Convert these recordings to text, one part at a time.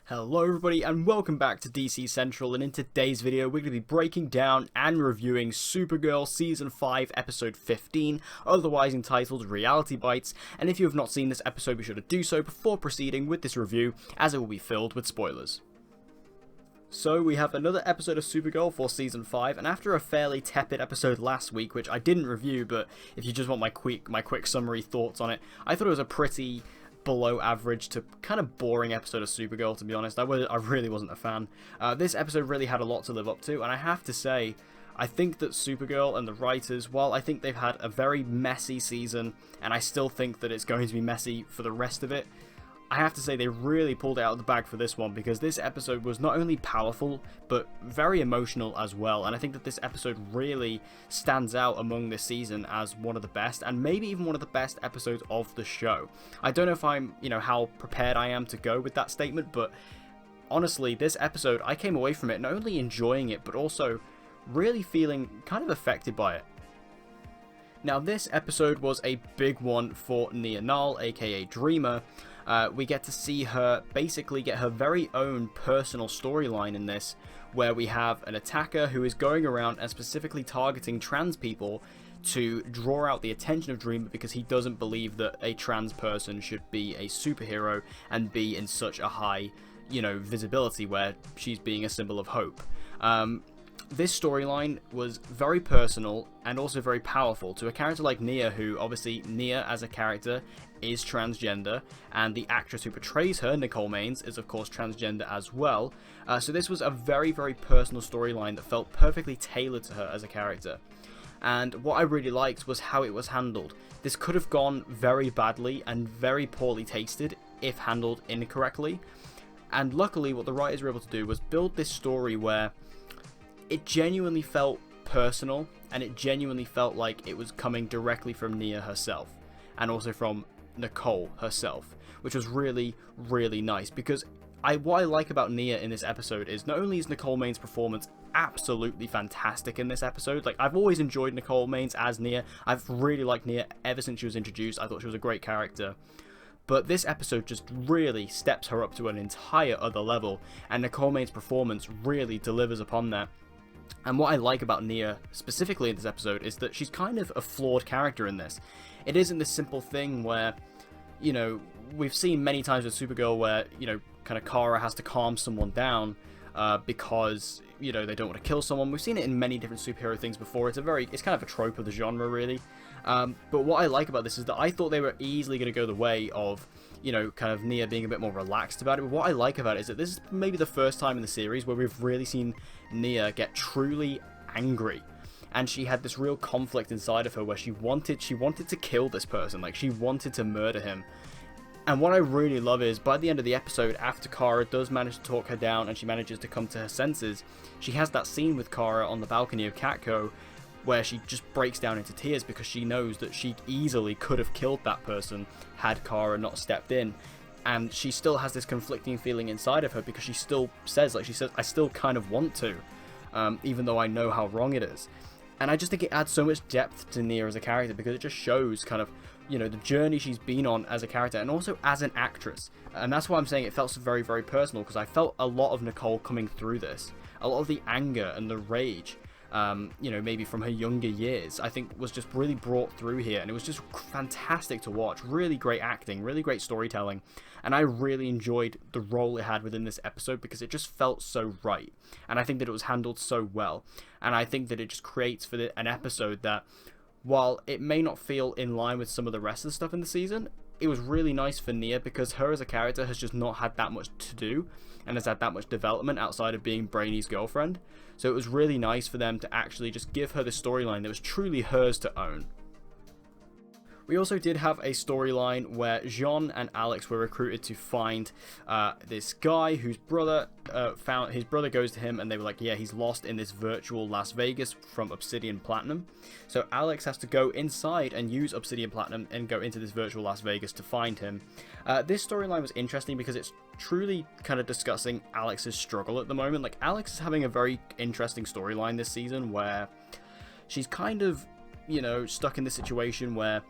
Hello everybody and welcome back to DC Central, and in today's video we're going to be breaking down and reviewing Supergirl Season 5 Episode 15, otherwise entitled Reality Bites, and if you have not seen this episode be sure to do so before proceeding with this review, as it will be filled with spoilers. So we have another episode of Supergirl for Season 5, and after a fairly tepid episode last week, which I didn't review, but if you just want my quick summary thoughts on it, I thought it was a pretty below average to kind of boring episode of Supergirl, to be honest. I really wasn't a fan. This episode really had a lot to live up to, and I have to say, I think that Supergirl and the writers, while I think they've had a very messy season, and I still think that it's going to be messy for the rest of it, I have to say they really pulled it out of the bag for this one, because this episode was not only powerful, but very emotional as well, and I think that this episode really stands out among this season as one of the best, and maybe even one of the best episodes of the show. I don't know if I'm, how prepared I am to go with that statement, but honestly, this episode, I came away from it not only enjoying it, but also really feeling kind of affected by it. Now, this episode was a big one for Nia Nal, aka Dreamer. We get to see her basically get her very own personal storyline in this, where we have an attacker who is going around and specifically targeting trans people to draw out the attention of Dreamer because he doesn't believe that a trans person should be a superhero and be in such a high, visibility where she's being a symbol of hope. This storyline was very personal and also very powerful to a character like Nia, who obviously Nia as a character is transgender, and the actress who portrays her, Nicole Maines, is of course transgender as well. So this was a very, very personal storyline that felt perfectly tailored to her as a character. And what I really liked was how it was handled. This could have gone very badly and very poorly tasted if handled incorrectly. And luckily what the writers were able to do was build this story where it genuinely felt personal, and it genuinely felt like it was coming directly from Nia herself, and also from Nicole herself, which was really, really nice, because what I like about Nia in this episode is not only is Nicole Maines' performance absolutely fantastic in this episode, like I've always enjoyed Nicole Maines as Nia, I've really liked Nia ever since she was introduced, I thought she was a great character. But this episode just really steps her up to an entire other level, and Nicole Maines' performance really delivers upon that. And what I like about Nia, specifically in this episode, is that she's kind of a flawed character in this. It isn't this simple thing where, we've seen many times with Supergirl where, kind of Cara has to calm someone down because, they don't want to kill someone. We've seen it in many different superhero things before. It's kind of a trope of the genre, really. But what I like about this is that I thought they were easily going to go the way of, kind of Nia being a bit more relaxed about it. But what I like about it is that this is maybe the first time in the series where we've really seen Nia get truly angry. And she had this real conflict inside of her where she wanted to kill this person, like she wanted to murder him. And what I really love is, by the end of the episode, after Cara does manage to talk her down and she manages to come to her senses, she has that scene with Cara on the balcony of Catco where she just breaks down into tears because she knows that she easily could have killed that person had Cara not stepped in. And she still has this conflicting feeling inside of her because she says, I still kind of want to, even though I know how wrong it is. And I just think it adds so much depth to Nia as a character because it just shows kind of, the journey she's been on as a character and also as an actress. And that's why I'm saying it felt so very, very personal, because I felt a lot of Nicole coming through this. A lot of the anger and the rage, maybe from her younger years, I think was just really brought through here. And it was just fantastic to watch. Really great acting, really great storytelling. And I really enjoyed the role it had within this episode because it just felt so right. And I think that it was handled so well. And I think that it just creates for an episode that, while it may not feel in line with some of the rest of the stuff in the season, it was really nice for Nia because her as a character has just not had that much to do and has had that much development outside of being Brainy's girlfriend. So it was really nice for them to actually just give her the storyline that was truly hers to own. We also did have a storyline where Jean and Alex were recruited to find this guy whose brother his brother goes to him, and they were like, yeah, he's lost in this virtual Las Vegas from Obsidian Platinum. So Alex has to go inside and use Obsidian Platinum and go into this virtual Las Vegas to find him. This storyline was interesting because it's truly kind of discussing Alex's struggle at the moment. Like, Alex is having a very interesting storyline this season where she's kind of, stuck in this situation where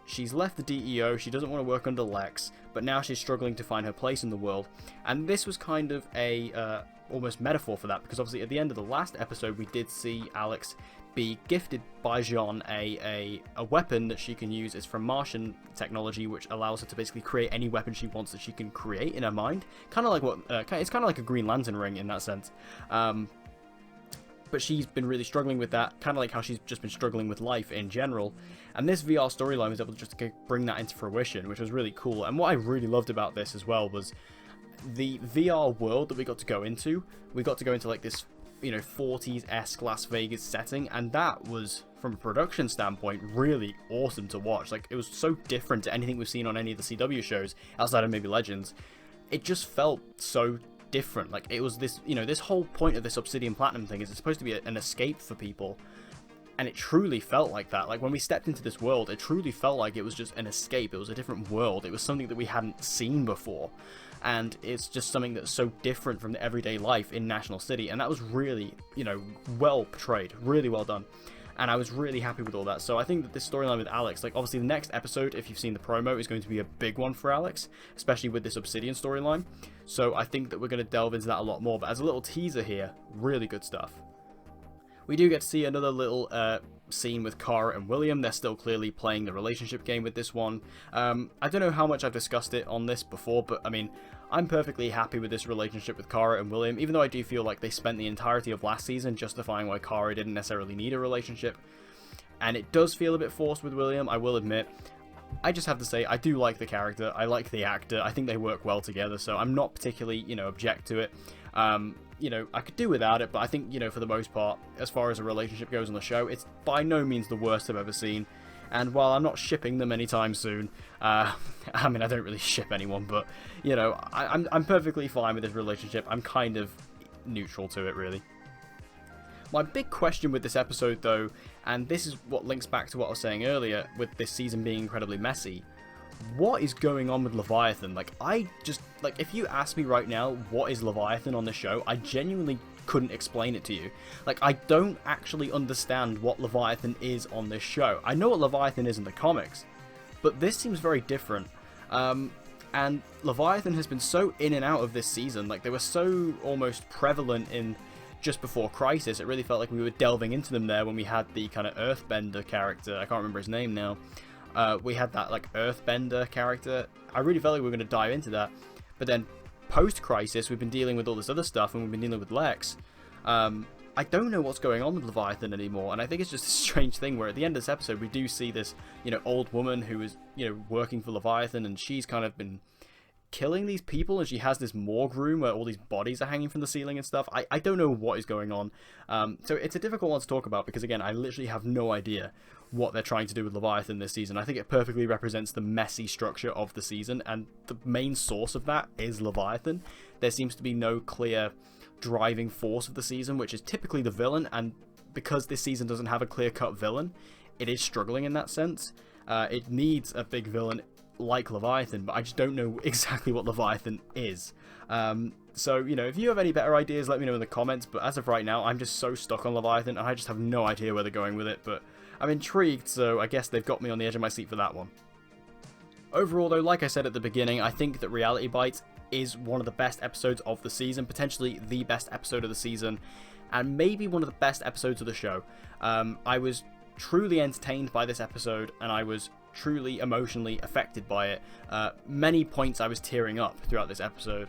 She's left the DEO, she doesn't want to work under Lex, but now she's struggling to find her place in the world. And this was kind of a almost metaphor for that, because obviously at the end of the last episode we did see Alex be gifted by Jean a weapon that she can use. It's from Martian technology, which allows her to basically create any weapon she wants that she can create in her mind. Kind of like what it's kind of like a Green Lantern ring in that sense. But she's been really struggling with that, kind of like how she's just been struggling with life in general. And this VR storyline was able to just bring that into fruition, which was really cool. And what I really loved about this as well was the VR world that we got to go into. We got to go into like this, 40s-esque Las Vegas setting, and that was, from a production standpoint, really awesome to watch. Like, it was so different to anything we've seen on any of the CW shows, outside of maybe Legends. It just felt so different. Like, it was this, this whole point of this Obsidian Platinum thing is it's supposed to be an escape for people, and it truly felt like that. Like, when we stepped into this world, it truly felt like it was just an escape. It was a different world. It was something that we hadn't seen before. And it's just something that's so different from the everyday life in National City. And that was really, well portrayed. Really well done. And I was really happy with all that. So I think that this storyline with Alex, like, obviously the next episode, if you've seen the promo, is going to be a big one for Alex, especially with this Obsidian storyline. So I think that we're going to delve into that a lot more. But as a little teaser here, really good stuff. We do get to see another little scene with Cara and William. They're still clearly playing the relationship game with this one. I don't know how much I've discussed it on this before, but I mean, I'm perfectly happy with this relationship with Cara and William, even though I do feel like they spent the entirety of last season justifying why Cara didn't necessarily need a relationship. And it does feel a bit forced with William, I will admit. I just have to say, I do like the character, I like the actor, I think they work well together, so I'm not particularly, object to it. I could do without it, but I think, for the most part, as far as a relationship goes on the show, it's by no means the worst I've ever seen. And while I'm not shipping them anytime soon, I mean, I don't really ship anyone, but, I'm perfectly fine with this relationship. I'm kind of neutral to it, really. My big question with this episode, though, and this is what links back to what I was saying earlier, with this season being incredibly messy, what is going on with Leviathan? Like, if you ask me right now, what is Leviathan on the show, I genuinely couldn't explain it to you. Like, I don't actually understand what Leviathan is on this show. I know what Leviathan is in the comics, but this seems very different. And Leviathan has been so in and out of this season. Like, they were so almost prevalent in just before Crisis. It really felt like we were delving into them there when we had the kind of Earthbender character. I can't remember his name now. We had that, like, Earthbender character. I really felt like we were going to dive into that. But then, post-Crisis, we've been dealing with all this other stuff, and we've been dealing with Lex. I don't know what's going on with Leviathan anymore, and I think it's just a strange thing where at the end of this episode, we do see this, old woman who is, working for Leviathan, and she's kind of been killing these people, and she has this morgue room where all these bodies are hanging from the ceiling and stuff. I don't know what is going on. So it's a difficult one to talk about, because, again, I literally have no idea what they're trying to do with Leviathan this season. I think it perfectly represents the messy structure of the season, and the main source of that is Leviathan. There seems to be no clear driving force of the season, which is typically the villain, and because this season doesn't have a clear-cut villain, it is struggling in that sense. It needs a big villain like Leviathan, but I just don't know exactly what Leviathan is. So, if you have any better ideas, let me know in the comments, but as of right now, I'm just so stuck on Leviathan, and I just have no idea where they're going with it, but I'm intrigued, so I guess they've got me on the edge of my seat for that one. Overall, though, like I said at the beginning, I think that Reality Bites is one of the best episodes of the season, potentially the best episode of the season, and maybe one of the best episodes of the show. I was truly entertained by this episode, and I was truly emotionally affected by it. Many points I was tearing up throughout this episode,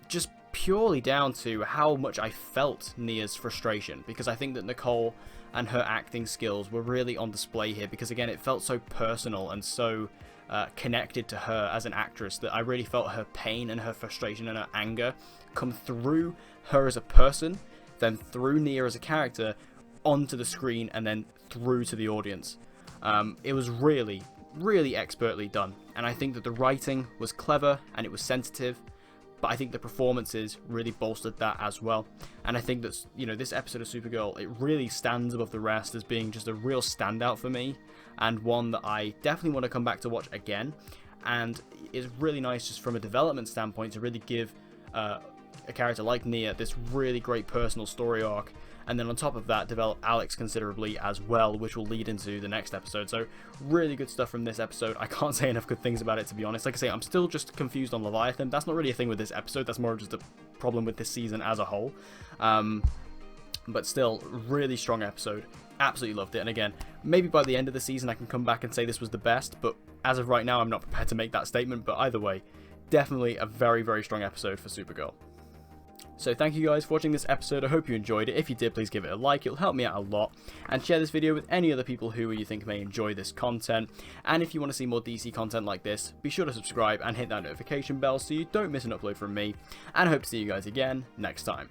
just purely down to how much I felt Nia's frustration, because I think that Nicole and her acting skills were really on display here, because again, it felt so personal and so connected to her as an actress that I really felt her pain and her frustration and her anger come through her as a person, then through Nia as a character, onto the screen, and then through to the audience. It was really, really expertly done, and I think that the writing was clever and it was sensitive, but I think the performances really bolstered that as well. And I think that, this episode of Supergirl, it really stands above the rest as being just a real standout for me, and one that I definitely want to come back to watch again. And it's really nice just from a development standpoint to really give a character like Nia this really great personal story arc, and then on top of that develop Alex considerably as well, which will lead into the next episode. So really good stuff from this episode. I can't say enough good things about it, to be honest. Like I say, I'm still just confused on Leviathan. That's not really a thing with this episode, that's more just a problem with this season as a whole. But still, really strong episode. Absolutely loved it. And again, maybe by the end of the season I can come back and say this was the best, but as of right now I'm not prepared to make that statement. But either way, definitely a very, very strong episode for Supergirl. So thank you guys for watching this episode. I hope you enjoyed it. If you did, please give it a like. It'll help me out a lot. And share this video with any other people who you think may enjoy this content. And if you want to see more DC content like this, be sure to subscribe and hit that notification bell so you don't miss an upload from me. And I hope to see you guys again next time.